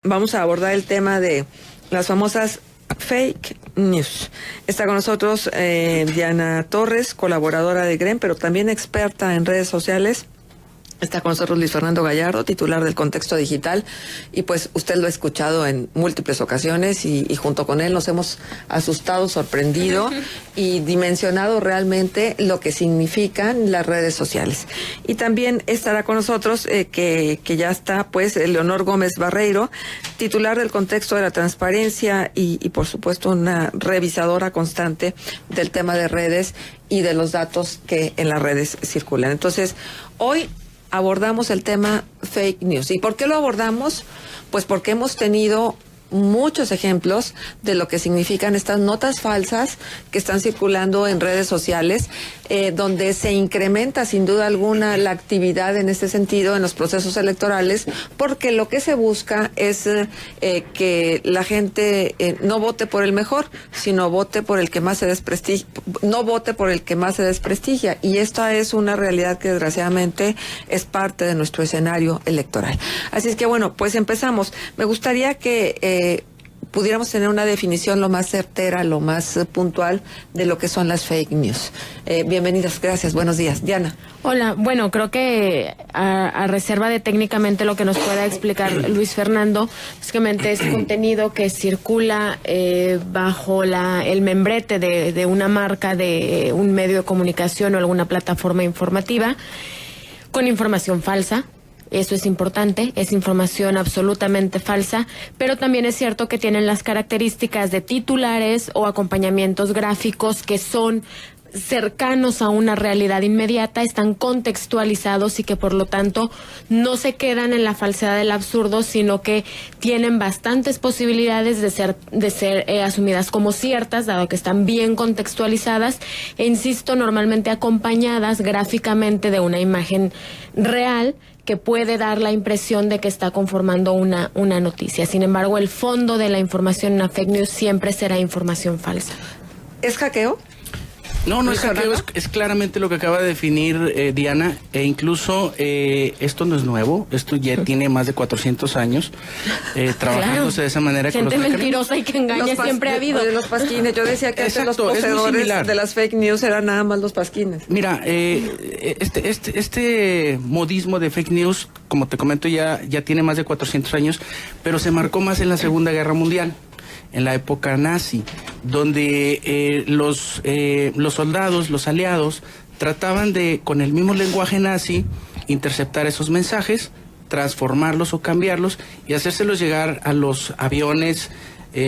vamos a abordar el tema de las famosas fake news. Está con nosotros Diana Torres, colaboradora de GREN, pero también experta en redes sociales. Está con nosotros Luis Fernando Gallardo, titular del Contexto Digital, y pues usted lo ha escuchado en múltiples ocasiones y junto con él nos hemos asustado, sorprendido y dimensionado realmente lo que significan las redes sociales. Y también estará con nosotros, que ya está, pues, Leonor Gómez Barreiro, titular del Contexto de la Transparencia y por supuesto una revisadora constante del tema de redes y de los datos que en las redes circulan. Entonces, hoy abordamos el tema fake news. ¿Y por qué lo abordamos? Pues porque hemos tenido muchos ejemplos de lo que significan estas notas falsas que están circulando en redes sociales, donde se incrementa sin duda alguna la actividad en este sentido en los procesos electorales, porque lo que se busca es que la gente no vote por el mejor, sino vote por el que más se desprestigia, no vote por el que más se desprestigia, y esta es una realidad que desgraciadamente es parte de nuestro escenario electoral. Así es que bueno, pues empezamos. Me gustaría que pudiéramos tener una definición lo más certera, lo más puntual de lo que son las fake news. Bienvenidas, gracias, buenos días. Diana. Hola, bueno, creo que a reserva de técnicamente lo que nos pueda explicar Luis Fernando, básicamente es contenido que circula bajo el membrete de una marca, de un medio de comunicación o alguna plataforma informativa, con información falsa. Eso es importante, es información absolutamente falsa, pero también es cierto que tienen las características de titulares o acompañamientos gráficos que son cercanos a una realidad inmediata, están contextualizados y que por lo tanto no se quedan en la falsedad del absurdo, sino que tienen bastantes posibilidades de ser asumidas como ciertas, dado que están bien contextualizadas e, insisto, normalmente acompañadas gráficamente de una imagen real que puede dar la impresión de que está conformando una noticia. Sin embargo, el fondo de la información en una fake news siempre será información falsa. ¿Es hackeo? No es hackeo, es claramente lo que acaba de definir Diana, e incluso esto no es nuevo, esto ya tiene más de 400 años trabajándose de esa manera. Gente mentirosa y que engaña siempre ha habido. De los pasquines, yo decía que antes los poseedores de las fake news eran nada más los pasquines. Mira, este modismo de fake news, como te comento, ya tiene más de 400 años, pero se marcó más en la Segunda Guerra Mundial, en la época nazi, donde los soldados, los aliados, trataban de, con el mismo lenguaje nazi, interceptar esos mensajes, transformarlos o cambiarlos y hacérselos llegar a los aviones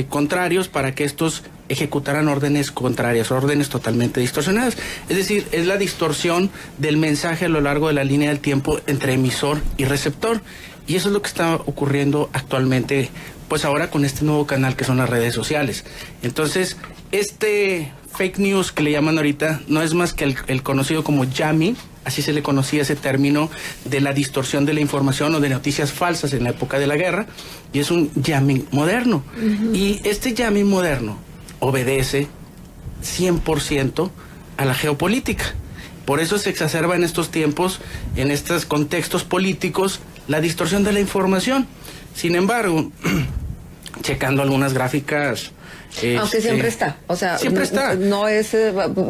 contrarios para que estos ejecutaran órdenes contrarias, órdenes totalmente distorsionadas. Es decir, es la distorsión del mensaje a lo largo de la línea del tiempo entre emisor y receptor. Y eso es lo que está ocurriendo actualmente, pues ahora con este nuevo canal que son las redes sociales. Entonces, este fake news que le llaman ahorita no es más que el conocido como jamming, así se le conocía ese término de la distorsión de la información o de noticias falsas en la época de la guerra, y es un jamming moderno. Y este jamming moderno obedece 100% a la geopolítica. Por eso se exacerba en estos tiempos, en estos contextos políticos, la distorsión de la información. Sin embargo, checando algunas gráficas... Aunque siempre está, o sea, siempre está. No es,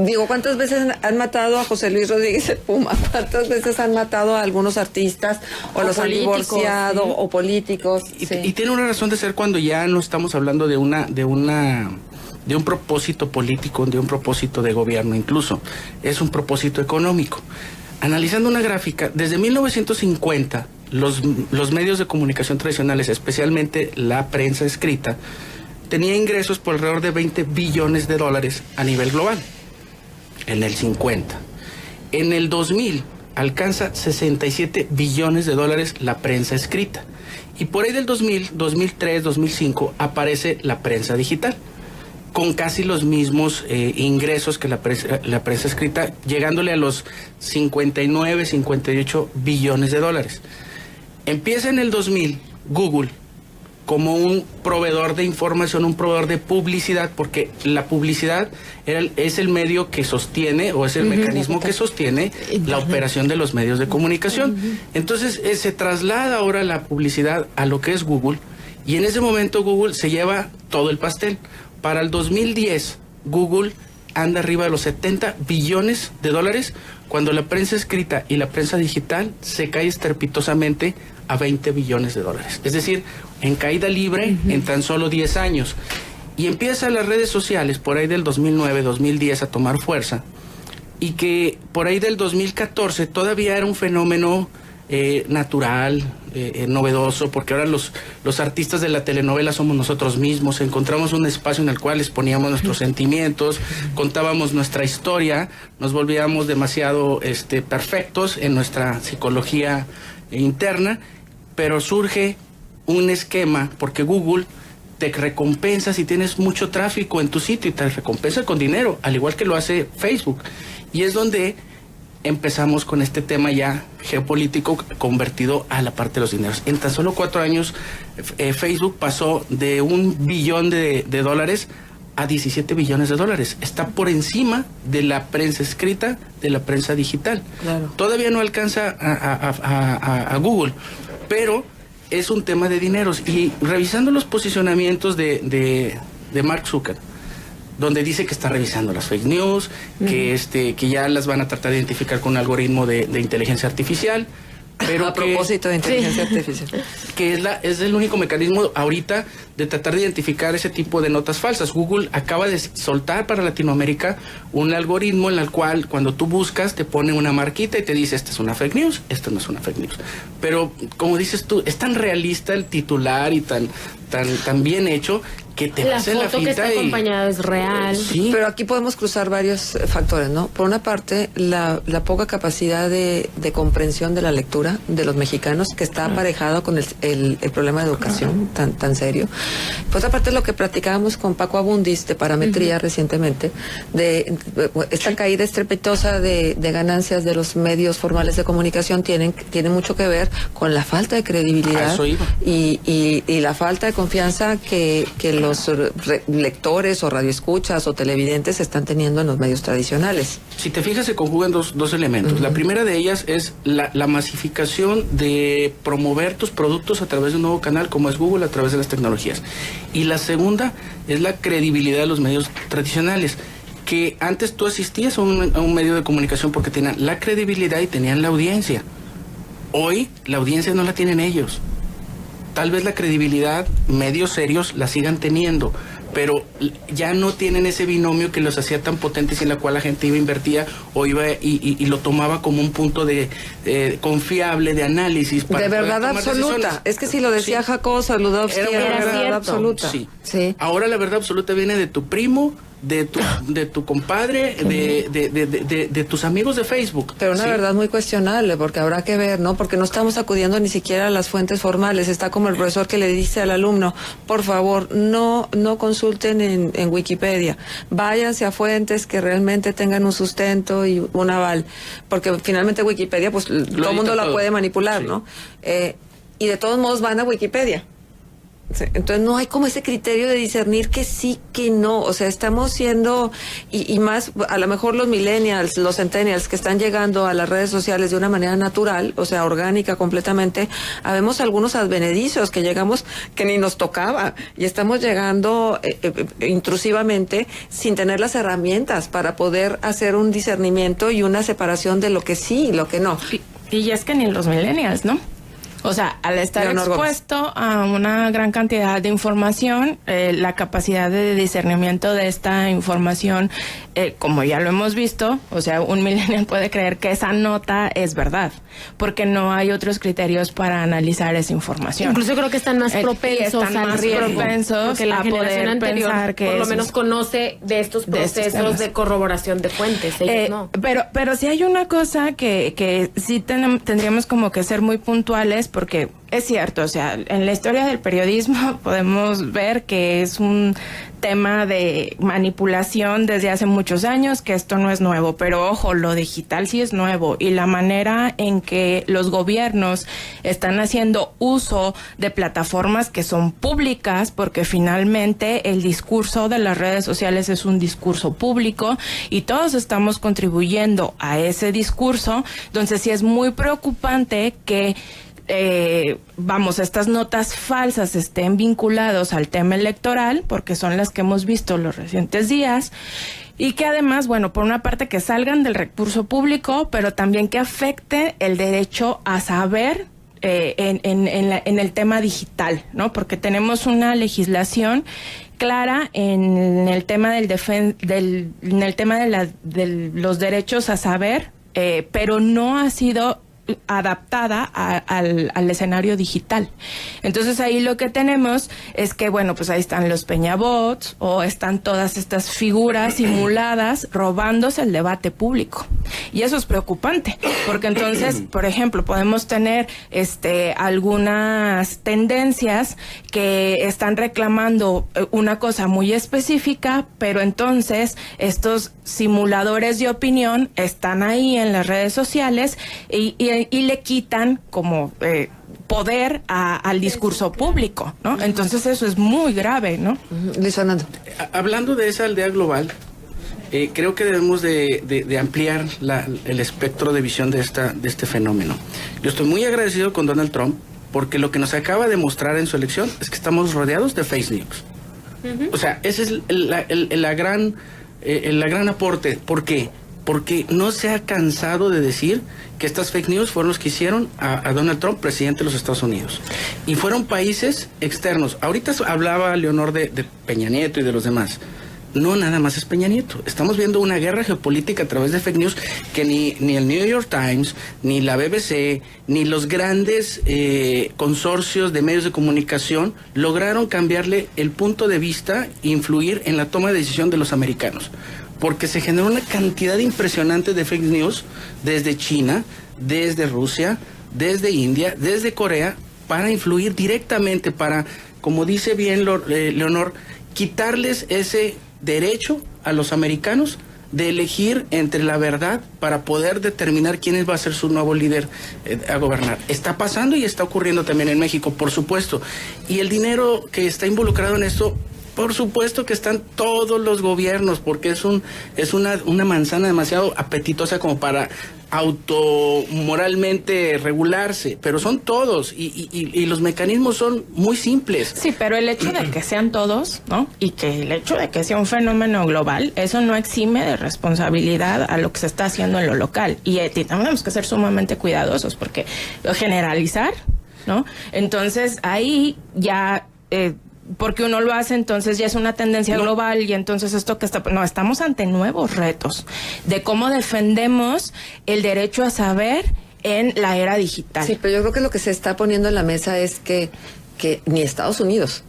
digo, ¿cuántas veces han matado a José Luis Rodríguez el Puma? ¿Cuántas veces han matado a alguos artistas o los han divorciado, ¿sí? O políticos? Y tiene una razón de ser cuando ya no estamos hablando de un propósito político, de un propósito de gobierno, incluso es un propósito económico. Analizando una gráfica, desde 1950 los medios de comunicación tradicionales, especialmente la prensa escrita, tenía ingresos por alrededor de $20 billones a nivel global, en el 50. En el 2000 alcanza $67 billones la prensa escrita. Y por ahí del 2000, 2003, 2005 aparece la prensa digital, con casi los mismos ingresos que la prensa escrita, llegándole a los 59, 58 billones de dólares. Empieza en el 2000 Google como un proveedor de información, un proveedor de publicidad, porque la publicidad es el medio que sostiene, o es el mecanismo que sostiene la operación de los medios de comunicación. Entonces se traslada ahora la publicidad a lo que es Google, Y en ese momento Google se lleva todo el pastel. Para el 2010, Google anda arriba de los 70 billones de dólares, cuando la prensa escrita y la prensa digital se cae estrepitosamente a 20 billones de dólares. Es decir, en caída libre en tan solo 10 años. Y empiezan las redes sociales por ahí del 2009, 2010 a tomar fuerza, y que por ahí del 2014 todavía era un fenómeno natural, novedoso, porque ahora los artistas de la telenovela somos nosotros mismos, encontramos un espacio en el cual exponíamos nuestros sentimientos, contábamos nuestra historia, nos volvíamos demasiado perfectos en nuestra psicología interna, pero surge un esquema, porque Google te recompensa si tienes mucho tráfico en tu sitio y te recompensa con dinero, al igual que lo hace Facebook. Y es donde empezamos con este tema ya geopolítico convertido a la parte de los dineros. En tan solo 4 años, Facebook pasó de $1 billón de dólares a 17 billones de dólares. Está por encima de la prensa escrita, de la prensa digital. Claro. Todavía no alcanza a Google, pero es un tema de dineros. Y revisando los posicionamientos de Mark Zuckerberg, donde dice que está revisando las fake news, que ya las van a tratar de identificar con un algoritmo de inteligencia artificial. Pero a propósito de inteligencia artificial. Que es el único mecanismo ahorita de tratar de identificar ese tipo de notas falsas. Google acaba de soltar para Latinoamérica un algoritmo en el cual cuando tú buscas te pone una marquita y te dice esta es una fake news, esta no es una fake news. Pero como dices tú, es tan realista el titular y tan bien hecho que te la hace foto la finta que está y acompañada es real. Sí. Pero aquí podemos cruzar varios factores, ¿no? Por una parte, la poca capacidad de comprensión de la lectura de los mexicanos, que está aparejado con el problema de educación tan serio. Por otra parte, lo que platicábamos con Paco Abundis de parametría recientemente, de esta caída estrepitosa de ganancias de los medios formales de comunicación tiene mucho que ver con la falta de credibilidad y la falta de confianza que los lectores o radioescuchas o televidentes están teniendo en los medios tradicionales. Si te fijas, se conjugan dos elementos. La primera de ellas es la masificación de promover tus productos a través de un nuevo canal como es Google, a través de las tecnologías. Y la segunda es la credibilidad de los medios tradicionales, que antes tú asistías a un medio de comunicación porque tenían la credibilidad y tenían la audiencia. Hoy la audiencia no la tienen ellos. Tal vez la credibilidad, medios serios la sigan teniendo, pero ya no tienen ese binomio que los hacía tan potentes y en la cual la gente invertía o iba y lo tomaba como un punto de confiable, de análisis. Para de verdad absoluta. Decisiones. Es que si lo decía Jacobo Saludowski, era verdad absoluta. Sí. Ahora la verdad absoluta viene de tu primo, de tu compadre, de tus amigos de Facebook. Pero una verdad muy cuestionable, porque habrá que ver, ¿no? Porque no estamos acudiendo ni siquiera a las fuentes formales. Está como el profesor que le dice al alumno, por favor, no consulten en Wikipedia. Váyanse a fuentes que realmente tengan un sustento y un aval. Porque finalmente Wikipedia, pues todo el mundo la puede manipular, ¿no? Y de todos modos van a Wikipedia. Entonces no hay como ese criterio de discernir que sí, que no. O sea, estamos siendo, y más, a lo mejor los millennials, los centennials que están llegando a las redes sociales de una manera natural, o sea, orgánica completamente, habemos algunos advenedizos que llegamos que ni nos tocaba y estamos llegando intrusivamente sin tener las herramientas para poder hacer un discernimiento y una separación de lo que sí y lo que no. Y es que ni los millennials, ¿no? O sea, al estar expuesto a una gran cantidad de información, la capacidad de discernimiento de esta información, como ya lo hemos visto, o sea, un millennial puede creer que esa nota es verdad, porque no hay otros criterios para analizar esa información. Incluso creo que están más propensos al riesgo, porque la generación anterior pensar que por lo menos conoce de estos procesos de corroboración de fuentes. No. Pero sí hay una cosa que sí tendríamos como que ser muy puntuales, porque es cierto, o sea, en la historia del periodismo podemos ver que es un tema de manipulación desde hace muchos años, que esto no es nuevo, pero ojo, lo digital sí es nuevo, y la manera en que los gobiernos están haciendo uso de plataformas que son públicas, porque finalmente el discurso de las redes sociales es un discurso público y todos estamos contribuyendo a ese discurso. Entonces sí es muy preocupante que estas notas falsas estén vinculados al tema electoral, porque son las que hemos visto los recientes días, y que además, bueno, por una parte que salgan del recurso público, pero también que afecte el derecho a saber en el tema digital, ¿no? Porque tenemos una legislación clara en el tema de los derechos a saber, pero no ha sido adaptada al escenario digital. Entonces ahí lo que tenemos es que, bueno, pues ahí están los peñabots o están todas estas figuras simuladas robándose el debate público. Y eso es preocupante, porque entonces, por ejemplo, podemos tener algunas tendencias que están reclamando una cosa muy específica, pero entonces estos simuladores de opinión están ahí en las redes sociales y le quitan como poder al discurso público, ¿no? Entonces eso es muy grave, ¿no? Luis Fernando. Hablando de esa aldea global, creo que debemos de ampliar el espectro de visión de este fenómeno. Yo estoy muy agradecido con Donald Trump porque lo que nos acaba de mostrar en su elección es que estamos rodeados de fake news. O sea, ese es el gran aporte. ¿Por qué? Porque no se ha cansado de decir que estas fake news fueron los que hicieron a Donald Trump presidente de los Estados Unidos. Y fueron países externos. Ahorita hablaba Leonor de Peña Nieto y de los demás. No nada más es Peña Nieto. Estamos viendo una guerra geopolítica a través de fake news que ni el New York Times, ni la BBC, ni los grandes consorcios de medios de comunicación lograron cambiarle el punto de vista e influir en la toma de decisión de los americanos. Porque se generó una cantidad impresionante de fake news desde China, desde Rusia, desde India, desde Corea, para influir directamente, para, como dice bien Leonor, quitarles ese derecho a los americanos de elegir entre la verdad para poder determinar quién va a ser su nuevo líder a gobernar. Está pasando y está ocurriendo también en México, por supuesto. Y el dinero que está involucrado en esto, por supuesto que están todos los gobiernos, porque es una manzana demasiado apetitosa como para automoralmente regularse, pero son todos y los mecanismos son muy simples. Sí, pero el hecho de que sean todos, ¿no? Y que el hecho de que sea un fenómeno global, eso no exime de responsabilidad a lo que se está haciendo en lo local. Y tenemos que ser sumamente cuidadosos, porque generalizar, ¿no? Entonces ahí ya porque uno lo hace, entonces ya es una tendencia global y entonces esto que estamos ante nuevos retos de cómo defendemos el derecho a saber en la era digital. Sí, pero yo creo que lo que se está poniendo en la mesa es que ni Estados Unidos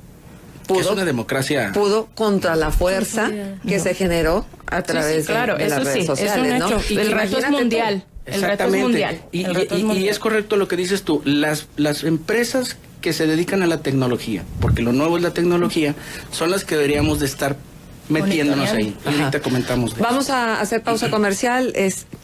es una democracia, pudo contra la fuerza que se generó a través de las redes sociales, es un hecho. ¿no? El reto es mundial. Exactamente. Y es correcto lo que dices tú. Las empresas que se dedican a la tecnología, porque lo nuevo es la tecnología, son las que deberíamos de estar metiéndonos ahí. Ahorita comentamos de Vamos eso. a hacer pausa comercial.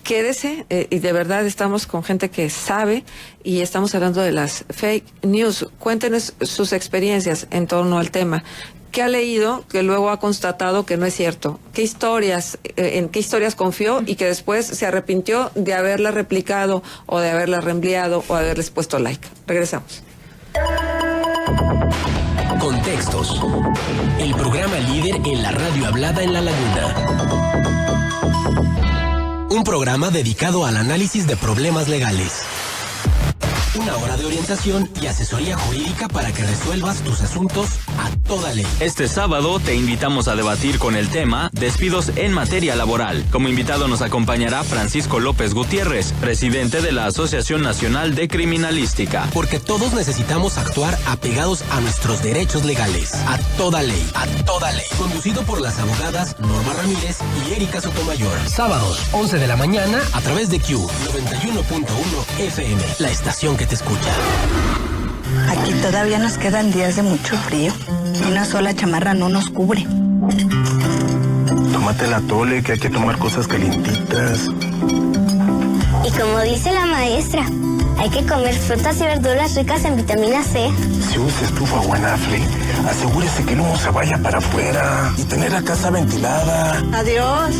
Quédese y de verdad estamos con gente que sabe y estamos hablando de las fake news. Cuéntenos sus experiencias en torno al tema. ¿Qué ha leído que luego ha constatado que no es cierto? ¿En qué historias confió y que después se arrepintió de haberlas replicado o de haberlas reenviado o haberles puesto like? Regresamos. Contextos. El programa líder en la radio hablada en La Laguna. Un programa dedicado al análisis de problemas legales. Una hora de orientación y asesoría jurídica para que resuelvas tus asuntos a toda ley. Este sábado te invitamos a debatir con el tema despidos en materia laboral. Como invitado nos acompañará Francisco López Gutiérrez, presidente de la Asociación Nacional de Criminalística. Porque todos necesitamos actuar apegados a nuestros derechos legales. A toda ley. A toda ley. Conducido por las abogadas Norma Ramírez y Erika Sotomayor. Sábados, 11 de la mañana, a través de Q 91.1 FM. La estación que te escucha. Aquí todavía nos quedan días de mucho frío. Una sola chamarra no nos cubre. Tómate la tole, que hay que tomar cosas calientitas. Y como dice la maestra, hay que comer frutas y verduras ricas en vitamina C. Si usa estufa o anafre, asegúrese que el humo se vaya para afuera y tener la casa ventilada. Adiós.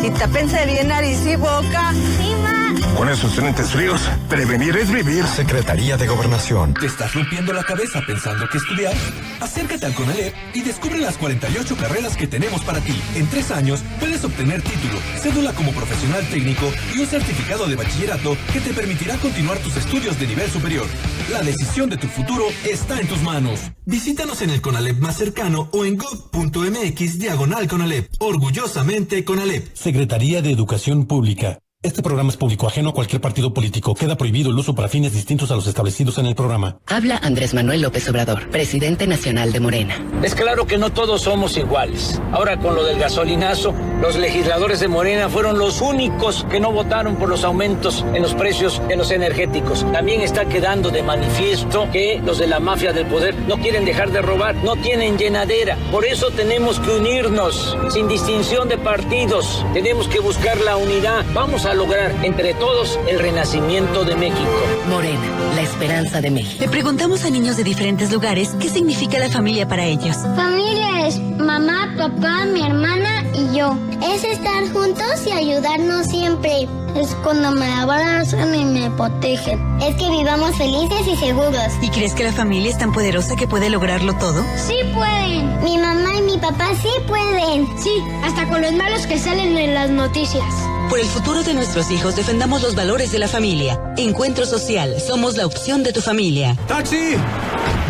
Y tápense bien nariz y boca. Sí, ma. Con esos lentes fríos, prevenir es vivir. Secretaría de Gobernación. ¿Te estás rompiendo la cabeza pensando qué estudiar? Acércate al CONALEP y descubre las 48 carreras que tenemos para ti. En 3 años puedes obtener título, cédula como profesional técnico y un certificado de bachillerato que te permitirá continuar tus estudios de nivel superior. La decisión de tu futuro está en tus manos. Visítanos en el CONALEP más cercano o en gov.mx/CONALEP. Orgullosamente CONALEP. Secretaría de Educación Pública. Este programa es público, ajeno a cualquier partido político. Queda prohibido el uso para fines distintos a los establecidos en el programa. Habla Andrés Manuel López Obrador, presidente nacional de Morena. Es claro que no todos somos iguales. Ahora con lo del gasolinazo, los legisladores de Morena fueron los únicos que no votaron por los aumentos en los precios de los energéticos. También está quedando de manifiesto que los de la mafia del poder no quieren dejar de robar, no tienen llenadera. Por eso tenemos que unirnos, sin distinción de partidos. Tenemos que buscar la unidad. Vamos a lograr entre todos el renacimiento de México. Morena, la esperanza de México. Le preguntamos a niños de diferentes lugares qué significa la familia para ellos. Familia es mamá, papá, mi hermana y yo. Es estar juntos y ayudarnos siempre. Es cuando me abrazan y me protegen. Es que vivamos felices y seguros. ¿Y crees que la familia es tan poderosa que puede lograrlo todo? Sí pueden. Mi mamá y mi papá sí pueden. Sí, hasta con los malos que salen en las noticias. Por el futuro de nuestros hijos, defendamos los valores de la familia. Encuentro Social. Somos la opción de tu familia. ¡Taxi!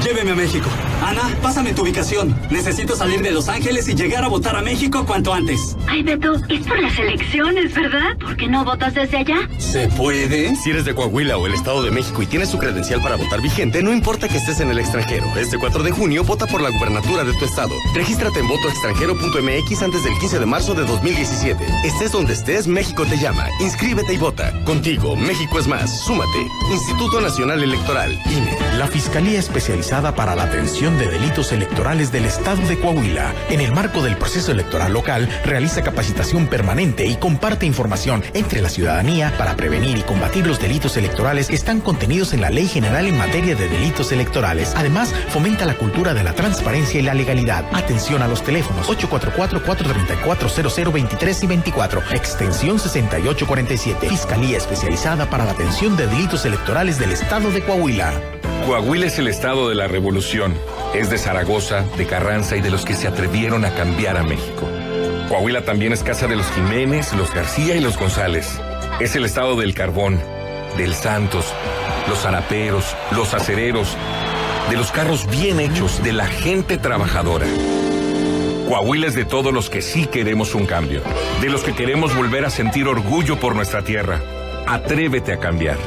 Lléveme a México. Ana, pásame tu ubicación. Necesito salir de Los Ángeles y llegar a votar a México cuanto antes. Ay, Beto, es por las elecciones, ¿verdad? ¿Por qué no votas desde allá? ¿Se puede? Si eres de Coahuila o el Estado de México y tienes tu credencial para votar vigente, no importa que estés en el extranjero. Este 4 de junio, vota por la gubernatura de tu estado. Regístrate en votoextranjero.mx antes del 15 de marzo de 2017. Estés donde estés, México te llama. Inscríbete y vota. Contigo, México es más. Súmate. Instituto Nacional Electoral, INE. La Fiscalía Especializada para la Atención de Delitos Electorales del Estado de Coahuila, en el marco del proceso electoral local, realiza capacitación permanente y comparte información entre la ciudadanía para prevenir y combatir los delitos electorales que están contenidos en la Ley General en materia de delitos electorales. Además, fomenta la cultura de la transparencia y la legalidad. Atención a los teléfonos 844-434-0023 y 24, extensión 6847. Fiscalía Especializada para la Atención de Delitos Electorales del Estado de Coahuila. Coahuila es el estado de la revolución. Es de Zaragoza, de Carranza y de los que se atrevieron a cambiar a México. Coahuila también es casa de los Jiménez, los García y los González. Es el estado del carbón, del Santos, los zaraperos, los acereros, de los carros bien hechos, de la gente trabajadora. Coahuila es de todos los que sí queremos un cambio, de los que queremos volver a sentir orgullo por nuestra tierra. Atrévete a cambiar.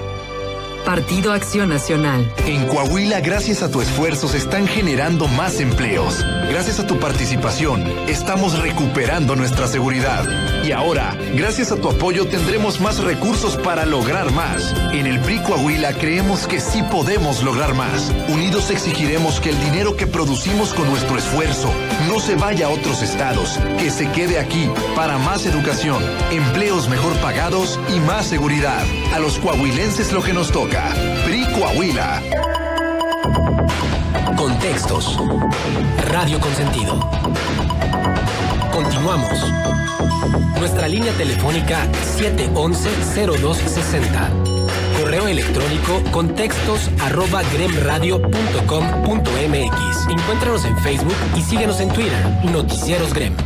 Partido Acción Nacional. En Coahuila, gracias a tu esfuerzo, se están generando más empleos. Gracias a tu participación, estamos recuperando nuestra seguridad. Y ahora, gracias a tu apoyo, tendremos más recursos para lograr más. En el PRI Coahuila creemos que sí podemos lograr más. Unidos exigiremos que el dinero que producimos con nuestro esfuerzo no se vaya a otros estados, que se quede aquí para más educación, empleos mejor pagados y más seguridad. A los coahuilenses lo que nos toca. PRI Coahuila. Contextos. Radio con sentido. Continuamos. Nuestra línea telefónica 711-0260. Correo electrónico contextos@gremradio.com.mx. Encuéntranos en Facebook y síguenos en Twitter. Noticieros Grem.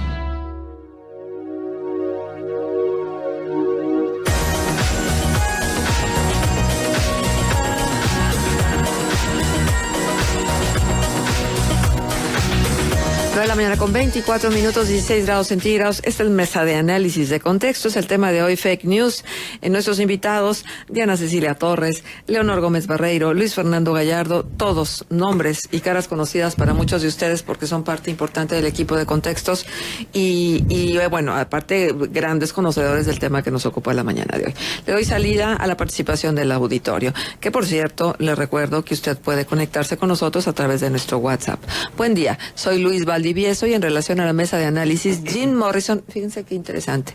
De la mañana con 24 minutos, 16 grados centígrados. Esta es mesa de análisis de contextos. El tema de hoy, fake news. En nuestros invitados, Diana Cecilia Torres, Leonor Gómez Barreiro, Luis Fernando Gallardo, todos nombres y caras conocidas para muchos de ustedes porque son parte importante del equipo de contextos y bueno, aparte grandes conocedores del tema que nos ocupa la mañana de hoy. Le doy salida a la participación del auditorio, que por cierto, le recuerdo que usted puede conectarse con nosotros a través de nuestro WhatsApp. Buen día, soy Luis Valdivieso y en relación a la mesa de análisis, Jim Morrison, fíjense qué interesante,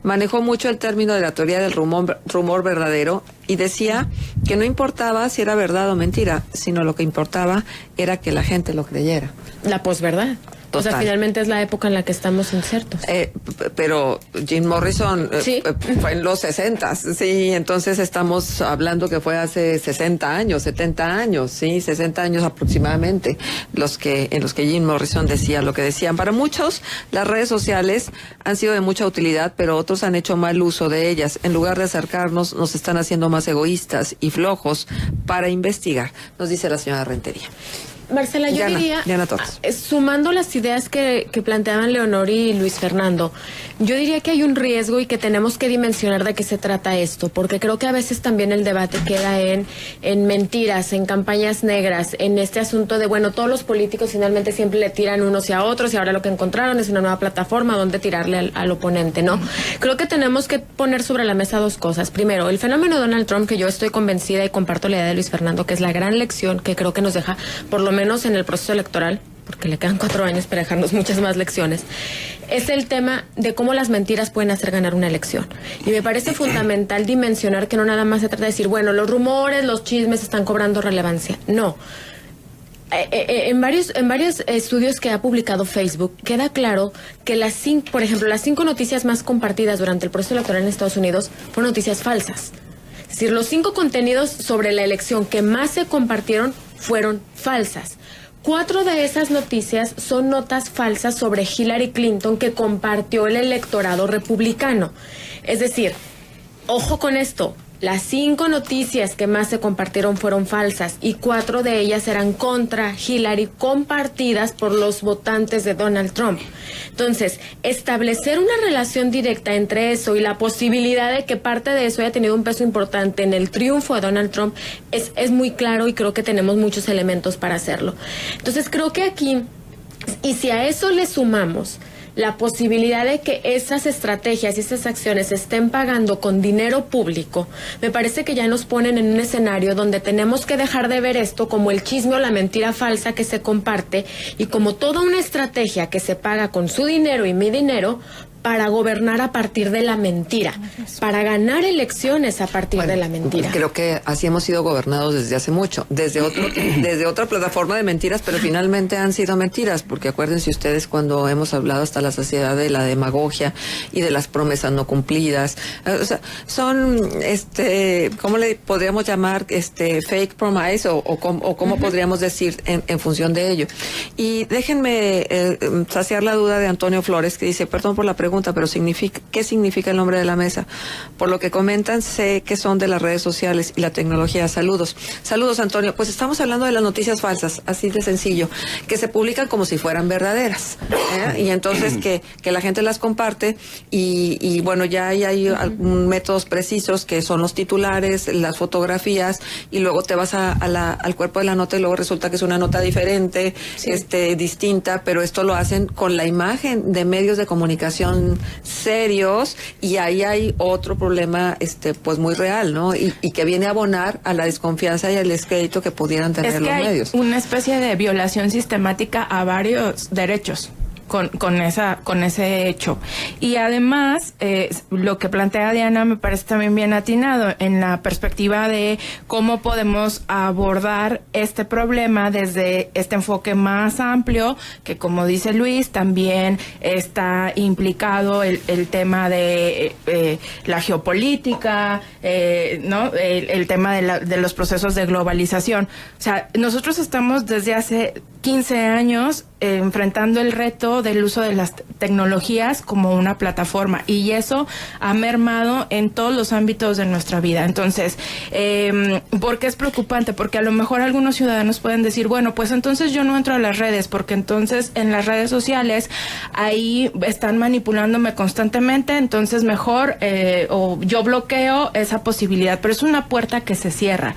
manejó mucho el término de la teoría del rumor verdadero y decía que no importaba si era verdad o mentira, sino lo que importaba era que la gente lo creyera. La posverdad. O sea, finalmente es la época en la que estamos insertos. Pero Jim Morrison ¿Sí? Fue en los 60, sí, entonces estamos hablando que fue hace 60 años, 70 años, sí, 60 años aproximadamente, en los que Jim Morrison decía lo que decían. Para muchos, las redes sociales han sido de mucha utilidad, pero otros han hecho mal uso de ellas. En lugar de acercarnos, nos están haciendo más egoístas y flojos para investigar, nos dice la señora Rentería. Marcela, yo diría, sumando las ideas que planteaban Leonor y Luis Fernando, yo diría que hay un riesgo y que tenemos que dimensionar de qué se trata esto, porque creo que a veces también el debate queda en mentiras, en campañas negras, en este asunto de, bueno, todos los políticos finalmente siempre le tiran unos y a otros y ahora lo que encontraron es una nueva plataforma donde tirarle al oponente, ¿no? Creo que tenemos que poner sobre la mesa dos cosas. Primero, el fenómeno de Donald Trump, que yo estoy convencida y comparto la idea de Luis Fernando, que es la gran lección que creo que nos deja, por lo menos en el proceso electoral, porque le quedan 4 años para dejarnos muchas más lecciones, es el tema de cómo las mentiras pueden hacer ganar una elección. Y me parece fundamental dimensionar que no nada más se trata de decir, bueno, los rumores, los chismes están cobrando relevancia. No. En varios estudios que ha publicado Facebook, queda claro que por ejemplo, las 5 noticias más compartidas durante el proceso electoral en Estados Unidos fueron noticias falsas. Es decir, los 5 contenidos sobre la elección que más se compartieron fueron falsas. 4 de esas noticias son notas falsas sobre Hillary Clinton que compartió el electorado republicano. Es decir, ojo con esto, las 5 noticias que más se compartieron fueron falsas y 4 de ellas eran contra Hillary, compartidas por los votantes de Donald Trump. Entonces, establecer una relación directa entre eso y la posibilidad de que parte de eso haya tenido un peso importante en el triunfo de Donald Trump es muy claro y creo que tenemos muchos elementos para hacerlo. Entonces, creo que aquí, y si a eso le sumamos la posibilidad de que esas estrategias y esas acciones se estén pagando con dinero público, me parece que ya nos ponen en un escenario donde tenemos que dejar de ver esto como el chisme o la mentira falsa que se comparte y como toda una estrategia que se paga con su dinero y mi dinero para gobernar a partir de la mentira, para ganar elecciones a partir de la mentira. Creo que así hemos sido gobernados desde hace mucho, desde otra plataforma de mentiras, pero finalmente han sido mentiras, porque acuérdense ustedes cuando hemos hablado hasta la saciedad de la demagogia y de las promesas no cumplidas. O sea, son, ¿cómo le podríamos llamar? Fake promise o cómo podríamos decir en función de ello. Y déjenme saciar la duda de Antonio Flores, que dice, perdón por la pregunta, pero ¿qué significa el nombre de la mesa? Por lo que comentan, sé que son de las redes sociales y la tecnología. Saludos. Saludos, Antonio. Pues estamos hablando de las noticias falsas, así de sencillo, que se publican como si fueran verdaderas, y entonces que la gente las comparte y bueno, ya hay métodos precisos que son los titulares, las fotografías, y luego te vas al cuerpo de la nota y luego resulta que es una nota diferente, distinta, pero esto lo hacen con la imagen de medios de comunicación serios, y ahí hay otro problema pues muy real, ¿no? Y que viene a abonar a la desconfianza y al descrédito que pudieran tener los medios. Una especie de violación sistemática a varios derechos con ese hecho. Y además, lo que plantea Diana me parece también bien atinado en la perspectiva de cómo podemos abordar este problema desde este enfoque más amplio, que como dice Luis, también está implicado el tema de la geopolítica, ¿no? El tema de los procesos de globalización. O sea, nosotros estamos desde hace 15 años enfrentando el reto del uso de las tecnologías como una plataforma, y eso ha mermado en todos los ámbitos de nuestra vida. Entonces, ¿por qué es preocupante? Porque a lo mejor algunos ciudadanos pueden decir, bueno, pues entonces yo no entro a las redes, porque entonces en las redes sociales ahí están manipulándome constantemente, entonces mejor o yo bloqueo esa posibilidad, pero es una puerta que se cierra.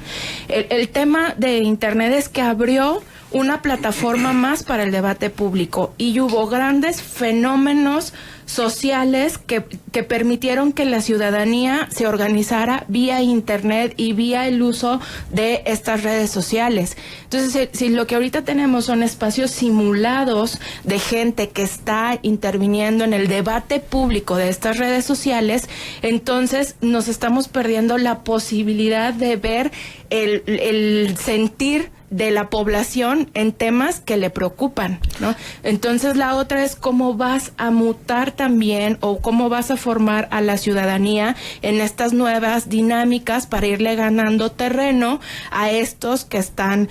El tema de Internet es que abrió una plataforma más para el debate público y hubo grandes fenómenos sociales que permitieron que la ciudadanía se organizara vía Internet y vía el uso de estas redes sociales. Entonces, si lo que ahorita tenemos son espacios simulados de gente que está interviniendo en el debate público de estas redes sociales, entonces nos estamos perdiendo la posibilidad de ver el sentir de la población en temas que le preocupan, ¿no? Entonces la otra es cómo vas a mutar también o cómo vas a formar a la ciudadanía en estas nuevas dinámicas para irle ganando terreno a estos que están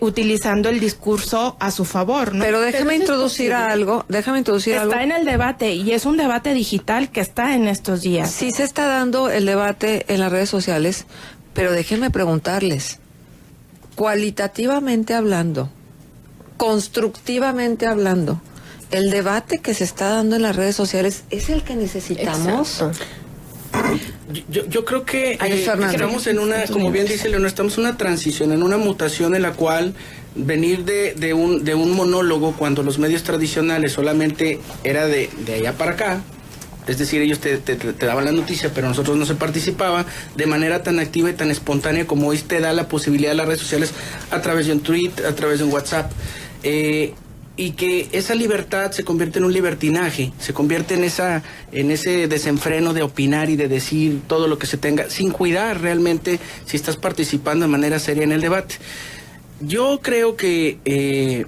utilizando el discurso a su favor, ¿no? Pero déjame introducir algo. Está en el debate y es un debate digital que está en estos días. Sí se está dando el debate en las redes sociales, pero déjenme preguntarles, cualitativamente hablando, constructivamente hablando, ¿el debate que se está dando en las redes sociales es el que necesitamos? Yo creo que estamos en una, como bien dice Leonor, estamos en una transición, en una mutación en la cual venir de un monólogo cuando los medios tradicionales solamente era de allá para acá. Es decir, ellos te daban la noticia, pero nosotros no se participaba de manera tan activa y tan espontánea como hoy te da la posibilidad de las redes sociales a través de un tweet, a través de un WhatsApp. Y que esa libertad se convierte en un libertinaje, se convierte en ese desenfreno de opinar y de decir todo lo que se tenga, sin cuidar realmente si estás participando de manera seria en el debate. Yo creo que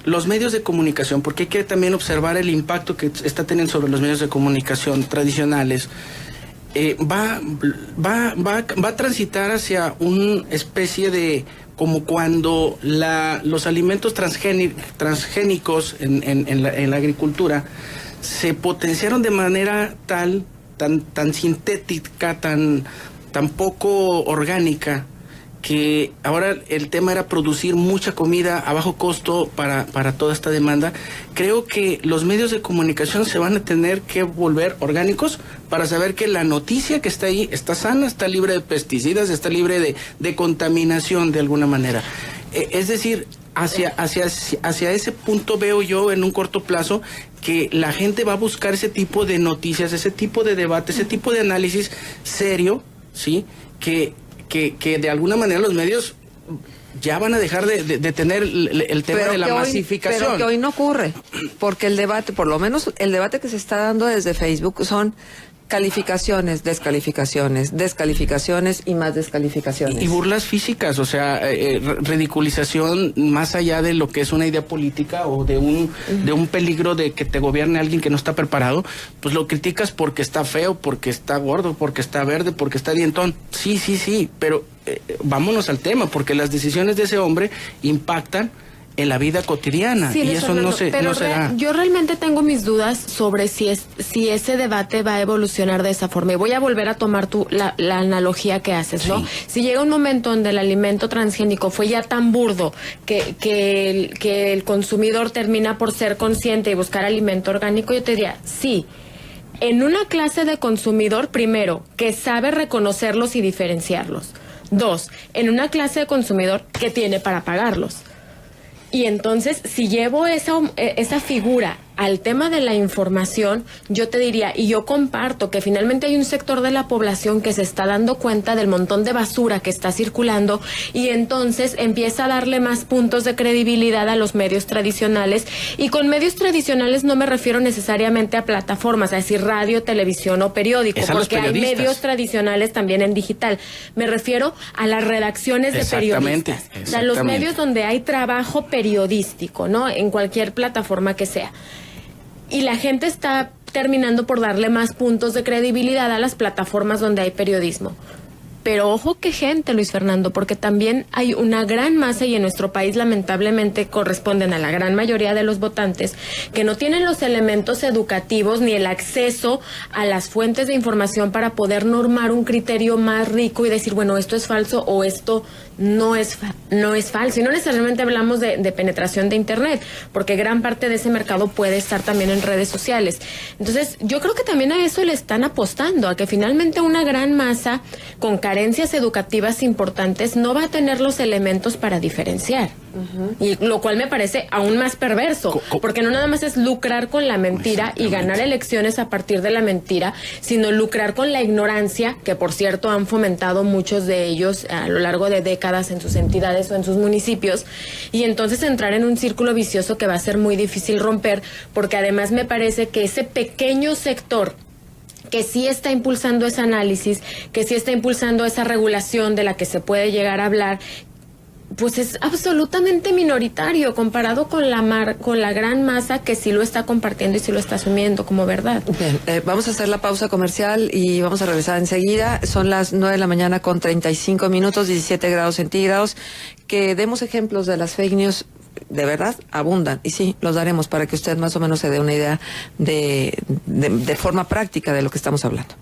los medios de comunicación, porque hay que también observar el impacto que está teniendo sobre los medios de comunicación tradicionales, va a transitar hacia una especie de, como cuando los alimentos transgénicos en la agricultura se potenciaron de manera tan sintética, tan poco orgánica, que ahora el tema era producir mucha comida a bajo costo para toda esta demanda. Creo que los medios de comunicación se van a tener que volver orgánicos para saber que la noticia que está ahí está sana, está libre de pesticidas, está libre de contaminación de alguna manera. Es decir, hacia ese punto veo yo en un corto plazo que la gente va a buscar ese tipo de noticias, ese tipo de debate, ese tipo de análisis serio, ¿sí? Que de alguna manera los medios ya van a dejar de tener el tema de la masificación. Pero que hoy no ocurre, porque el debate, por lo menos el debate que se está dando desde Facebook son calificaciones, descalificaciones y más descalificaciones. Y burlas físicas, o sea, ridiculización más allá de lo que es una idea política o de un peligro de que te gobierne alguien que no está preparado, pues lo criticas porque está feo, porque está gordo, porque está verde, porque está dientón. Sí, pero vámonos al tema, porque las decisiones de ese hombre impactan en la vida cotidiana, y eso no se da. Yo realmente tengo mis dudas sobre si ese debate va a evolucionar de esa forma, y voy a volver a tomar la analogía que haces, ¿no? Sí. Si llega un momento donde el alimento transgénico fue ya tan burdo que el consumidor termina por ser consciente y buscar alimento orgánico, yo te diría, sí, en una clase de consumidor, primero, que sabe reconocerlos y diferenciarlos. 2, en una clase de consumidor que tiene para pagarlos. Y entonces, si llevo esa figura al tema de la información, yo te diría, y yo comparto que finalmente hay un sector de la población que se está dando cuenta del montón de basura que está circulando, y entonces empieza a darle más puntos de credibilidad a los medios tradicionales. Y con medios tradicionales no me refiero necesariamente a plataformas, a decir radio, televisión o periódico, porque hay medios tradicionales también en digital. Me refiero a las redacciones de periodistas. O sea, los medios donde hay trabajo periodístico, ¿no? En cualquier plataforma que sea. Y la gente está terminando por darle más puntos de credibilidad a las plataformas donde hay periodismo. Pero ojo que gente, Luis Fernando, porque también hay una gran masa, y en nuestro país lamentablemente corresponden a la gran mayoría de los votantes, que no tienen los elementos educativos ni el acceso a las fuentes de información para poder normar un criterio más rico y decir, bueno, esto es falso o esto no es falso. Y no necesariamente hablamos de penetración de Internet, porque gran parte de ese mercado puede estar también en redes sociales. Entonces, yo creo que también a eso le están apostando, a que finalmente una gran masa con carencias educativas importantes no va a tener los elementos para diferenciar. Y lo cual me parece aún más perverso, porque no nada más es lucrar con la mentira y ganar elecciones a partir de la mentira, sino lucrar con la ignorancia, que por cierto han fomentado muchos de ellos a lo largo de décadas en sus entidades o en sus municipios, y entonces entrar en un círculo vicioso que va a ser muy difícil romper, porque además me parece que ese pequeño sector que sí está impulsando ese análisis, que sí está impulsando esa regulación de la que se puede llegar a hablar, pues es absolutamente minoritario comparado con la gran masa que sí lo está compartiendo y sí lo está asumiendo como verdad. Bien, vamos a hacer la pausa comercial y vamos a regresar enseguida. Son las 9 de la mañana con 35 minutos, 17 grados centígrados. Que demos ejemplos de las fake news. De verdad, abundan. Y sí, los daremos para que usted más o menos se dé una idea de forma práctica de lo que estamos hablando.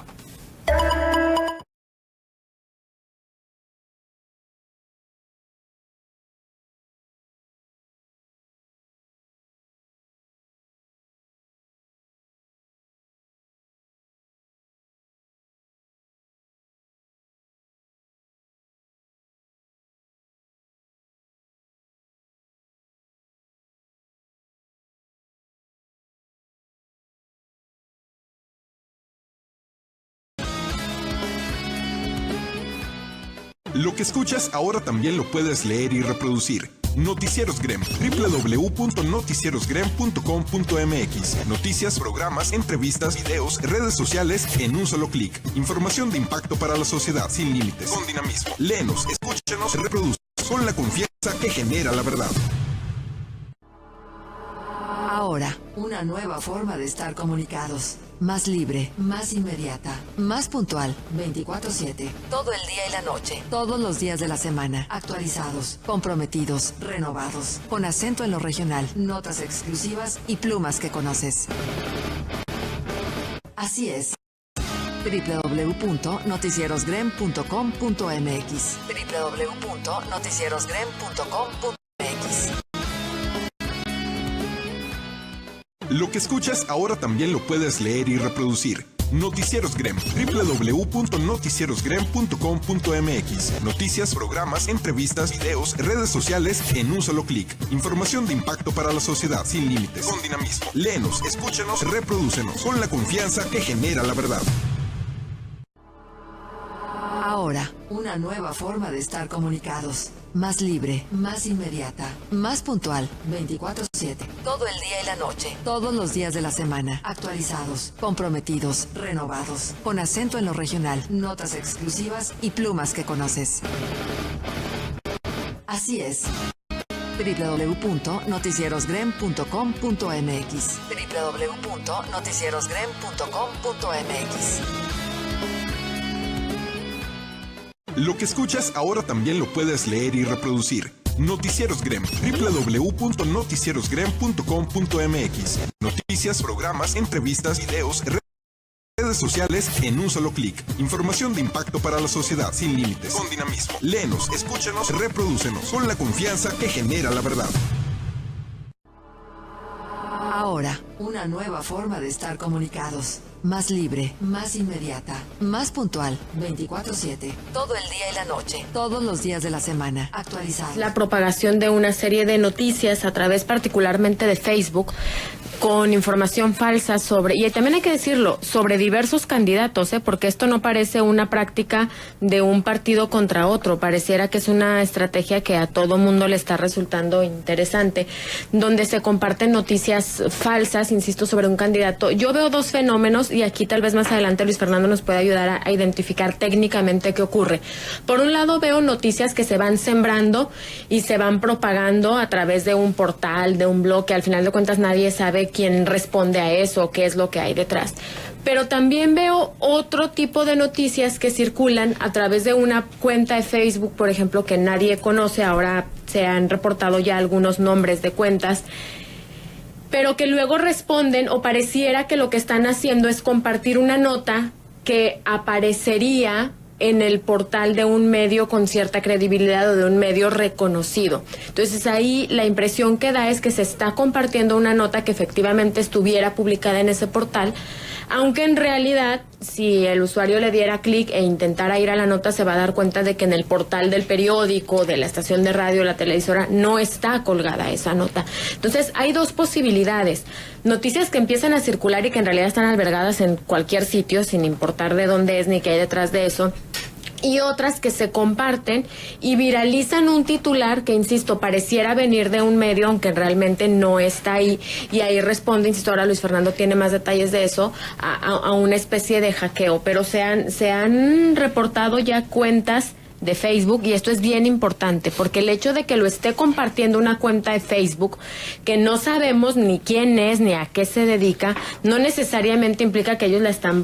Lo que escuchas ahora también lo puedes leer y reproducir. Noticieros Grem, www.noticierosgrem.com.mx. Noticias, programas, entrevistas, videos, redes sociales en un solo clic. Información de impacto para la sociedad sin límites, con dinamismo. Léenos, escúchenos, reprodúcenos, con la confianza que genera la verdad. Ahora, una nueva forma de estar comunicados. Más libre, más inmediata, más puntual, 24/7, todo el día y la noche, todos los días de la semana, actualizados, comprometidos, renovados, con acento en lo regional, notas exclusivas y plumas que conoces. Así es. www.noticierosgrem.com.mx www.noticierosgrem.com.mx. Lo que escuchas ahora también lo puedes leer y reproducir. Noticieros Grem, www.noticierosgrem.com.mx. Noticias, programas, entrevistas, videos, redes sociales en un solo clic. Información de impacto para la sociedad sin límites, con dinamismo. Léenos, escúchenos, reprodúcenos, con la confianza que genera la verdad. Ahora, una nueva forma de estar comunicados. Más libre, más inmediata, más puntual, 24/7, todo el día y la noche, todos los días de la semana, actualizados, comprometidos, renovados, con acento en lo regional, notas exclusivas y plumas que conoces. Así es. www.noticierosgrem.com.mx www.noticierosgrem.com.mx. Lo que escuchas ahora también lo puedes leer y reproducir. Noticieros Grem, www.noticierosgrem.com.mx. Noticias, programas, entrevistas, videos, redes sociales en un solo clic. Información de impacto para la sociedad sin límites, con dinamismo. Léenos, escúchenos, reprodúcenos, con la confianza que genera la verdad. Ahora, una nueva forma de estar comunicados. Más libre, más inmediata, más puntual, 24/7, todo el día y la noche, todos los días de la semana, actualizados. La propagación de una serie de noticias a través particularmente de Facebook con información falsa sobre, y también hay que decirlo, sobre diversos candidatos, porque esto no parece una práctica de un partido contra otro, pareciera que es una estrategia que a todo mundo le está resultando interesante, donde se comparten noticias falsas, insisto, sobre un candidato. Yo veo dos fenómenos y aquí tal vez más adelante Luis Fernando nos puede ayudar a identificar técnicamente qué ocurre. Por un lado veo noticias que se van sembrando y se van propagando a través de un portal, de un blog, que al final de cuentas nadie sabe quién responde a eso, qué es lo que hay detrás. Pero también veo otro tipo de noticias que circulan a través de una cuenta de Facebook, por ejemplo, que nadie conoce. Ahora se han reportado ya algunos nombres de cuentas, pero que luego responden, o pareciera que lo que están haciendo es compartir una nota que aparecería en el portal de un medio con cierta credibilidad o de un medio reconocido. Entonces ahí la impresión que da es que se está compartiendo una nota que efectivamente estuviera publicada en ese portal, aunque en realidad si el usuario le diera clic e intentara ir a la nota se va a dar cuenta de que en el portal del periódico, de la estación de radio, la televisora, no está colgada esa nota. Entonces hay dos posibilidades: noticias que empiezan a circular y que en realidad están albergadas en cualquier sitio sin importar de dónde es ni qué hay detrás de eso, y otras que se comparten y viralizan un titular que, insisto, pareciera venir de un medio, aunque realmente no está ahí, y ahí responde, insisto, ahora Luis Fernando tiene más detalles de eso, a una especie de hackeo. Pero se han reportado ya cuentas de Facebook, y esto es bien importante, porque el hecho de que lo esté compartiendo una cuenta de Facebook, que no sabemos ni quién es, ni a qué se dedica, no necesariamente implica que ellos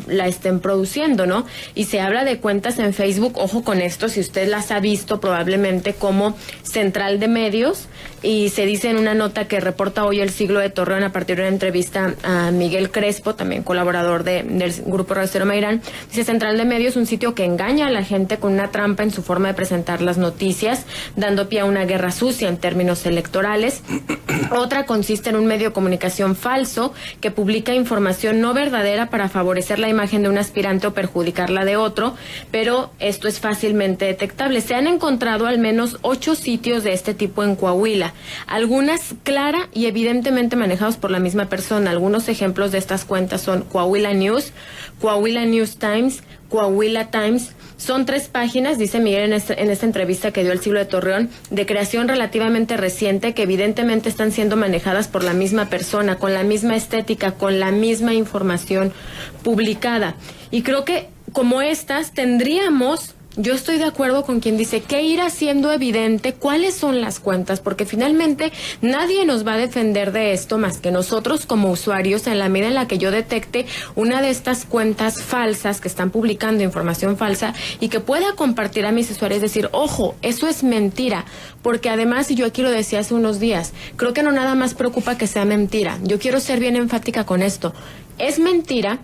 la estén produciendo, ¿no? Y se habla de cuentas en Facebook, ojo con esto, si usted las ha visto probablemente como Central de Medios, y se dice en una nota que reporta hoy El Siglo de Torreón a partir de una entrevista a Miguel Crespo, también colaborador del Grupo Radio Cero Mairán, dice Central de Medios, un sitio que engaña a la gente con una trampa en su forma de presentar las noticias, dando pie a una guerra sucia en términos electorales. Otra consiste en un medio de comunicación falso que publica información no verdadera para favorecer la imagen de un aspirante o perjudicar la de otro, pero esto es fácilmente detectable. Se han encontrado al menos 8 sitios de este tipo en Coahuila, algunas clara y evidentemente manejados por la misma persona. Algunos ejemplos de estas cuentas son Coahuila News, Coahuila News Times, Coahuila Times. Son 3 páginas, dice Miguel en esta entrevista que dio El Siglo de Torreón, de creación relativamente reciente, que evidentemente están siendo manejadas por la misma persona, con la misma estética, con la misma información publicada. Y creo que como estas tendríamos... Yo estoy de acuerdo con quien dice que ir haciendo evidente cuáles son las cuentas, porque finalmente nadie nos va a defender de esto más que nosotros como usuarios, en la medida en la que yo detecte una de estas cuentas falsas que están publicando información falsa y que pueda compartir a mis usuarios, decir, ojo, eso es mentira, porque además, y yo aquí lo decía hace unos días, creo que no nada más preocupa que sea mentira, yo quiero ser bien enfática con esto, es mentira,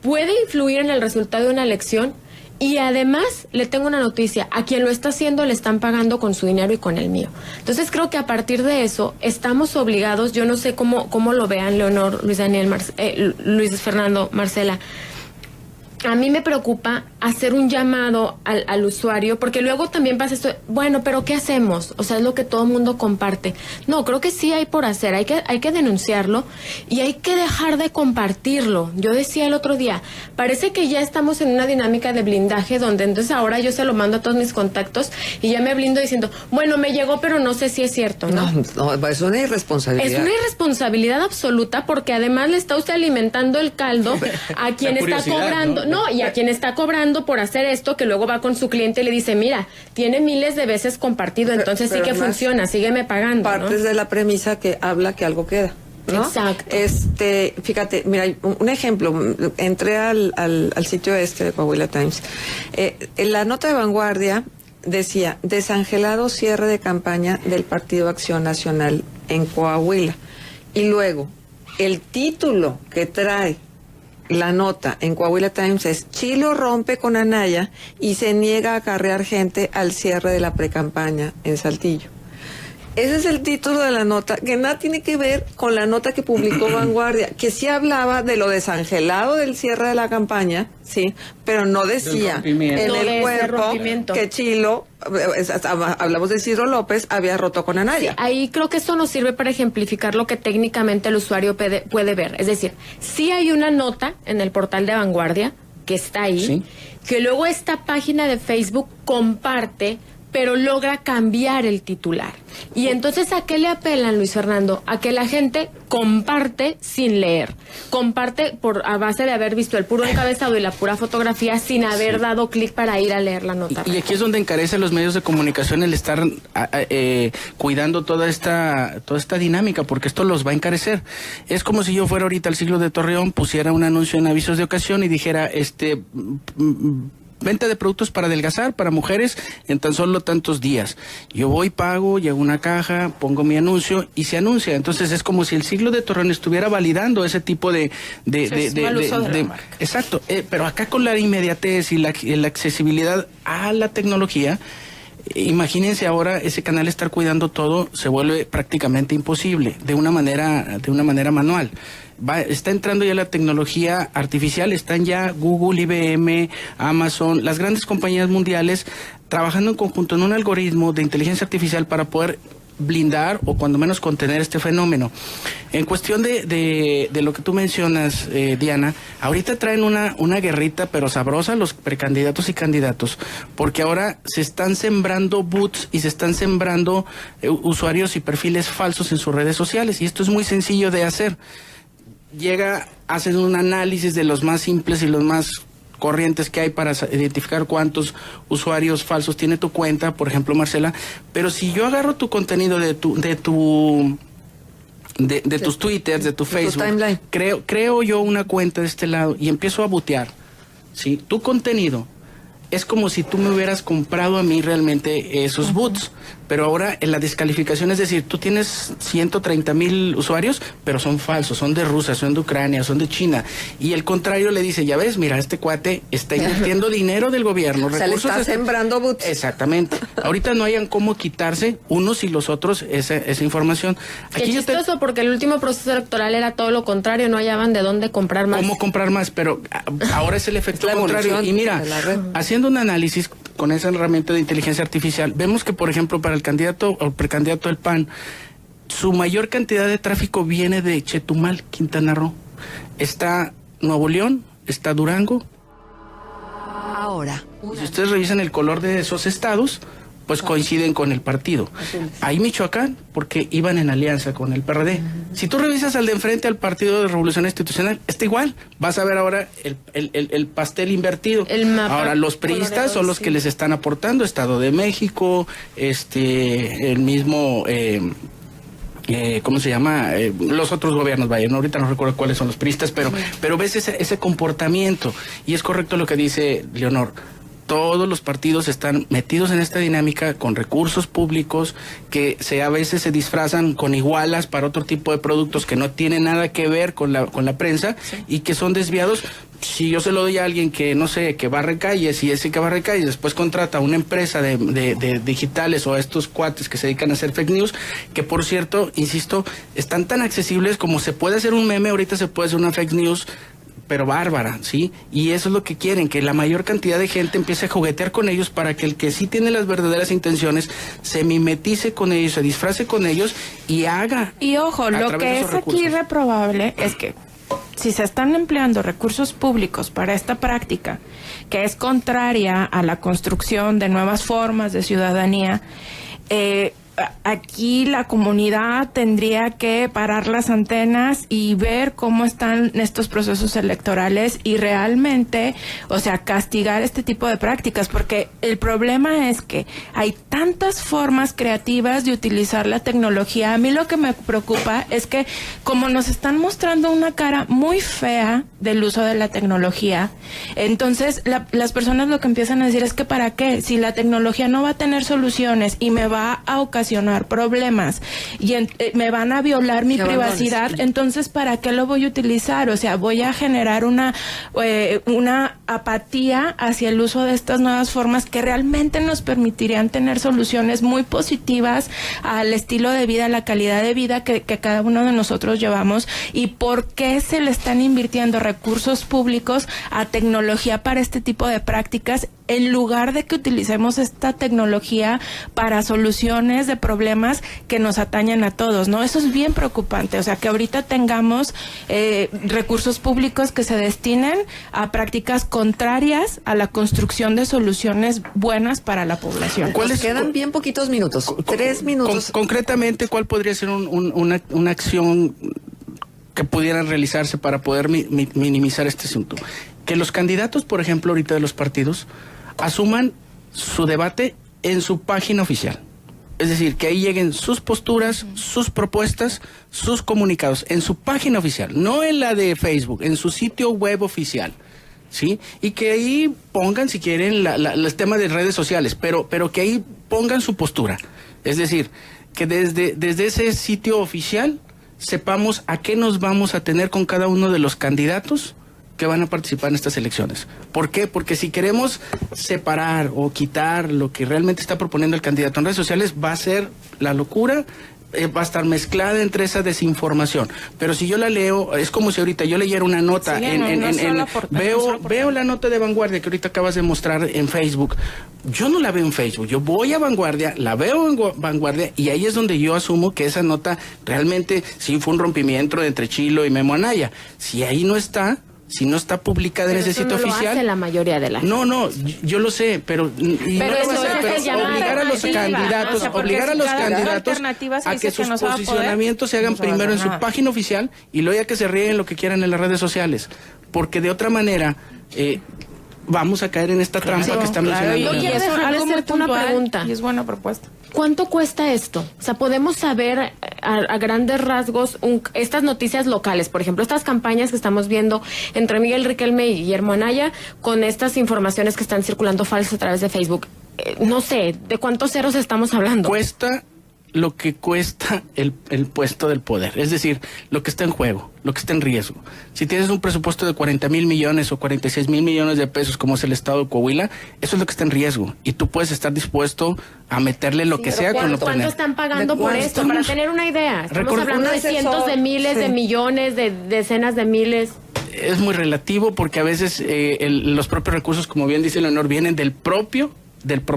puede influir en el resultado de una elección. Y además, le tengo una noticia, a quien lo está haciendo le están pagando con su dinero y con el mío. Entonces creo que a partir de eso estamos obligados, yo no sé cómo lo vean Leonor, Luis Daniel, Luis Fernando, Marcela. A mí me preocupa hacer un llamado al usuario, porque luego también pasa esto, bueno, pero ¿qué hacemos? O sea, es lo que todo el mundo comparte. No, creo que sí hay por hacer, hay que denunciarlo y hay que dejar de compartirlo. Yo decía el otro día, parece que ya estamos en una dinámica de blindaje, donde entonces ahora yo se lo mando a todos mis contactos y ya me blindo diciendo, bueno, me llegó, pero no sé si es cierto, ¿no? No, es una irresponsabilidad. Es una irresponsabilidad absoluta, porque además le está usted alimentando el caldo a quien está cobrando, ¿no? Y a quien está cobrando por hacer esto, que luego va con su cliente y le dice, mira, tiene miles de veces compartido, entonces sí que funciona, sígueme pagando. Partes de la premisa que habla que algo queda, ¿no? Exacto. Fíjate, mira, un ejemplo, entré al sitio de Coahuila Times. En la nota de vanguardia decía, desangelado cierre de campaña del Partido Acción Nacional en Coahuila. Y luego, el título que trae la nota en Coahuila Times es Chilo rompe con Anaya y se niega a acarrear gente al cierre de la precampaña en Saltillo. Ese es el título de la nota, que nada tiene que ver con la nota que publicó Vanguardia, que sí hablaba de lo desangelado del cierre de la campaña, sí, pero no decía en el cuerpo que Chilo, hablamos de Ciro López, había roto con Anaya. Sí, ahí creo que esto nos sirve para ejemplificar lo que técnicamente el usuario puede ver. Es decir, sí hay una nota en el portal de Vanguardia que está ahí, ¿sí?, que luego esta página de Facebook comparte, pero logra cambiar el titular. Y entonces, ¿a qué le apelan, Luis Fernando? A que la gente comparte sin leer. Comparte a base de haber visto el puro encabezado y la pura fotografía sin haber dado clic para ir a leer la nota. Y aquí es donde encarece a los medios de comunicación el estar cuidando toda esta dinámica, porque esto los va a encarecer. Es como si yo fuera ahorita al Siglo de Torreón, pusiera un anuncio en avisos de ocasión y dijera, venta de productos para adelgazar, para mujeres, en tan solo tantos días. Yo voy, pago, llevo una caja, pongo mi anuncio y se anuncia. Entonces es como si el Siglo de Torreón estuviera validando ese tipo de exacto. Pero acá con la inmediatez y la accesibilidad a la tecnología, imagínense ahora ese canal estar cuidando todo, se vuelve prácticamente imposible de una manera manual. Está entrando ya la tecnología artificial, están ya Google, IBM, Amazon, las grandes compañías mundiales trabajando en conjunto en un algoritmo de inteligencia artificial para poder blindar o cuando menos contener este fenómeno. En cuestión de lo que tú mencionas, Diana, ahorita traen una guerrita pero sabrosa los precandidatos y candidatos, porque ahora se están sembrando bots y se están sembrando usuarios y perfiles falsos en sus redes sociales, y esto es muy sencillo de hacer. Hacen un análisis de los más simples y los más corrientes que hay para identificar cuántos usuarios falsos tiene tu cuenta, por ejemplo, Marcela, pero si yo agarro tu contenido de tus Twitters, de tu Facebook, creo yo una cuenta de este lado y empiezo a butear, ¿sí? Tu contenido es como si tú me hubieras comprado a mí realmente esos bots, pero ahora en la descalificación, es decir, tú tienes 130,000 usuarios, pero son falsos, son de Rusia, son de Ucrania, son de China, y el contrario le dice, ya ves, mira, este cuate está invirtiendo dinero del gobierno, recursos, le está sembrando bots. Exactamente. Ahorita no hayan cómo quitarse unos y los otros esa información. Qué chistoso, porque el último proceso electoral era todo lo contrario, no hallaban de dónde comprar más. ¿Cómo comprar más? Pero ahora es el efecto contrario. Y mira, haciendo un análisis con esa herramienta de inteligencia artificial, vemos que, por ejemplo, para el candidato o precandidato del PAN, su mayor cantidad de tráfico viene de Chetumal, Quintana Roo. Está Nuevo León, está Durango. Ahora, si ustedes revisan el color de esos estados, pues coinciden con el partido. Ahí Michoacán, porque iban en alianza con el PRD. Si tú revisas al de enfrente, al Partido de Revolución Institucional, está igual. Vas a ver ahora el pastel invertido. Ahora los priistas son los que les están aportando. Estado de México, el mismo... ¿cómo se llama? Los otros gobiernos, vaya, no, ahorita no recuerdo cuáles son los priistas, pero ves ese comportamiento. Y es correcto lo que dice Leonor. Todos los partidos están metidos en esta dinámica con recursos públicos que a veces se disfrazan con igualas para otro tipo de productos que no tienen nada que ver con la prensa, sí, y que son desviados. Si yo se lo doy a alguien que, no sé, que barre calles, y ese que barre calles después contrata a una empresa de digitales o a estos cuates que se dedican a hacer fake news, que por cierto, insisto, están tan accesibles como se puede hacer un meme, ahorita se puede hacer una fake news, pero bárbara, ¿sí? Y eso es lo que quieren, que la mayor cantidad de gente empiece a juguetear con ellos para que el que sí tiene las verdaderas intenciones se mimetice con ellos, se disfrace con ellos y haga. Y ojo, lo que es aquí reprobable es que si se están empleando recursos públicos para esta práctica, que es contraria a la construcción de nuevas formas de ciudadanía, aquí la comunidad tendría que parar las antenas y ver cómo están estos procesos electorales y realmente, o sea, castigar este tipo de prácticas, porque el problema es que hay tantas formas creativas de utilizar la tecnología. A mí lo que me preocupa es que como nos están mostrando una cara muy fea del uso de la tecnología, entonces las personas lo que empiezan a decir es que ¿para qué? Si la tecnología no va a tener soluciones y me va a ocasionar problemas y me van a violar mi privacidad, entonces ¿para qué lo voy a utilizar? O sea, voy a generar una apatía hacia el uso de estas nuevas formas que realmente nos permitirían tener soluciones muy positivas al estilo de vida, a la calidad de vida que cada uno de nosotros llevamos. ¿Y por qué se le están invirtiendo recursos públicos a tecnología para este tipo de prácticas en lugar de que utilicemos esta tecnología para soluciones de problemas que nos atañen a todos, ¿no? Eso es bien preocupante, o sea, que ahorita tengamos recursos públicos que se destinen a prácticas contrarias a la construcción de soluciones buenas para la población. ¿Cuáles quedan bien poquitos minutos? 3 minutos. Concretamente, ¿cuál podría ser una acción que pudieran realizarse para poder minimizar este asunto? Que los candidatos, por ejemplo, ahorita de los partidos, asuman su debate en su página oficial. Es decir, que ahí lleguen sus posturas, sus propuestas, sus comunicados, en su página oficial, no en la de Facebook, en su sitio web oficial, ¿sí? Y que ahí pongan, si quieren, el tema de redes sociales, pero que ahí pongan su postura. Es decir, que desde ese sitio oficial sepamos a qué nos vamos a tener con cada uno de los candidatos que van a participar en estas elecciones. ¿Por qué? Porque si queremos separar o quitar lo que realmente está proponiendo el candidato en redes sociales, va a ser la locura, va a estar mezclada entre esa desinformación. Pero si yo la leo, es como si ahorita yo leyera una nota, veo la nota de Vanguardia que ahorita acabas de mostrar en Facebook. Yo no la veo en Facebook, yo voy a Vanguardia, la veo en Vanguardia y ahí es donde yo asumo que esa nota realmente sí fue un rompimiento entre Chilo y Memo Anaya. Si ahí no está, si no está publicada en ese sitio oficial. Lo hace la mayoría de la gente. No, yo lo sé, pero obligar a los candidatos, a que sus posicionamientos se hagan primero en su página oficial y luego ya que se rieguen lo que quieran en las redes sociales, porque de otra manera vamos a caer en esta trampa que está mencionando. Y eso algo muy puntual, una pregunta. Y es buena propuesta. ¿Cuánto cuesta esto? O sea, podemos saber a grandes rasgos estas noticias locales, por ejemplo, estas campañas que estamos viendo entre Miguel Riquelme y Guillermo Anaya con estas informaciones que están circulando falsas a través de Facebook. No sé, ¿de cuántos ceros estamos hablando? Cuesta lo que cuesta el puesto del poder, es decir, lo que está en juego, lo que está en riesgo. Si tienes un presupuesto de 40,000 millones o 46,000 millones de pesos, como es el estado de Coahuila, eso es lo que está en riesgo, y tú puedes estar dispuesto a meterle lo que sea con lo ¿Cuánto están pagando por esto? Para tener una idea, estamos hablando de cientos de miles, de millones, de decenas de miles. Es muy relativo, porque a veces los propios recursos, como bien dice Leonor, vienen del propio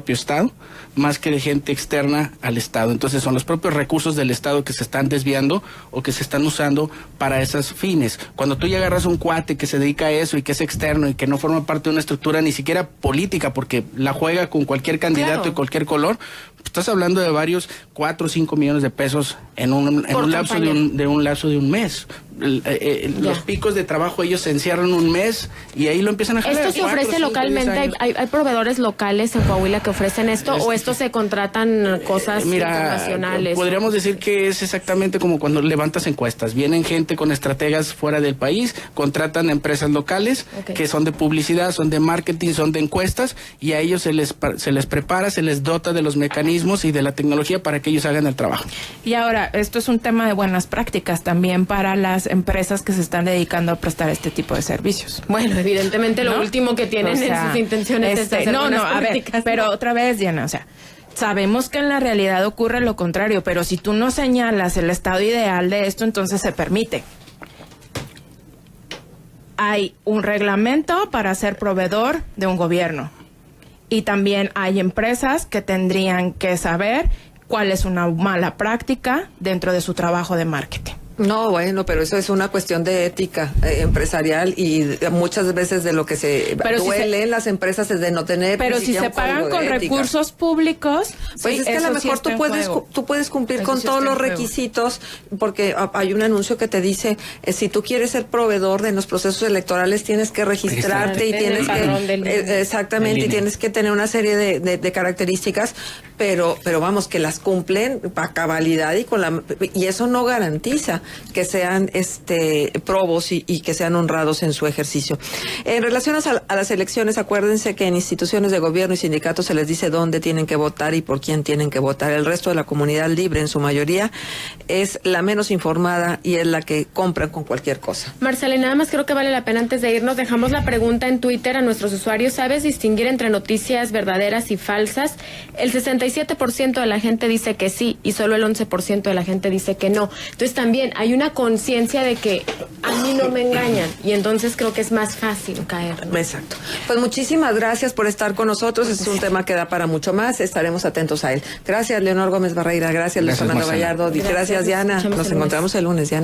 Estado, más que de gente externa al Estado. Entonces son los propios recursos del Estado que se están desviando o que se están usando para esos fines. Cuando tú ya agarras un cuate que se dedica a eso y que es externo y que no forma parte de una estructura ni siquiera política, porque la juega con cualquier candidato y cualquier color, pues estás hablando de varios 4 o 5 millones de pesos en un lapso de un mes. Los picos de trabajo, ellos se encierran un mes y ahí lo empiezan a jalar. ¿Esto se ofrece localmente? ¿Hay proveedores locales en Coahuila que ofrecen esto o esto se contratan cosas internacionales? Podríamos decir que es exactamente como cuando levantas encuestas. Vienen gente con estrategas fuera del país, contratan empresas locales que son de publicidad, son de marketing, son de encuestas, y a ellos se les prepara, se les dota de los mecanismos y de la tecnología para que ellos hagan el trabajo. Y ahora, esto es un tema de buenas prácticas también para las empresas que se están dedicando a prestar este tipo de servicios. Bueno, evidentemente lo último que tienen en sus intenciones es hacer buenas prácticas. Pero otra vez, Diana, o sea, sabemos que en la realidad ocurre lo contrario, pero si tú no señalas el estado ideal de esto, entonces se permite. Hay un reglamento para ser proveedor de un gobierno y también hay empresas que tendrían que saber cuál es una mala práctica dentro de su trabajo de marketing. No, bueno, pero eso es una cuestión de ética empresarial y muchas veces de lo que se duele en las empresas es de no tener. Pero si se pagan con recursos públicos, pues sí, es que a lo mejor tú puedes cumplir con todos los requisitos, porque hay un anuncio que te dice si tú quieres ser proveedor de los procesos electorales tienes que registrarte y tienes que exactamente y tienes que tener una serie de características, pero vamos que las cumplen a cabalidad y eso no garantiza que sean probos y que sean honrados en su ejercicio. En relación a las elecciones, acuérdense que en instituciones de gobierno y sindicatos se les dice dónde tienen que votar y por quién tienen que votar. El resto de la comunidad libre, en su mayoría, es la menos informada y es la que compran con cualquier cosa. Marcela, y nada más creo que vale la pena antes de irnos, dejamos la pregunta en Twitter a nuestros usuarios. ¿Sabes distinguir entre noticias verdaderas y falsas? El 67% de la gente dice que sí y solo el 11% de la gente dice que no. Entonces también hay una conciencia de que a mí no me engañan y entonces creo que es más fácil caer, ¿no? Exacto. Pues muchísimas gracias por estar con nosotros. Es un tema que da para mucho más. Estaremos atentos a él. Gracias, Leonor Gómez Barreira. Gracias, Luis Fernando Gallardo. Gracias, Diana. Nos encontramos el lunes, Diana.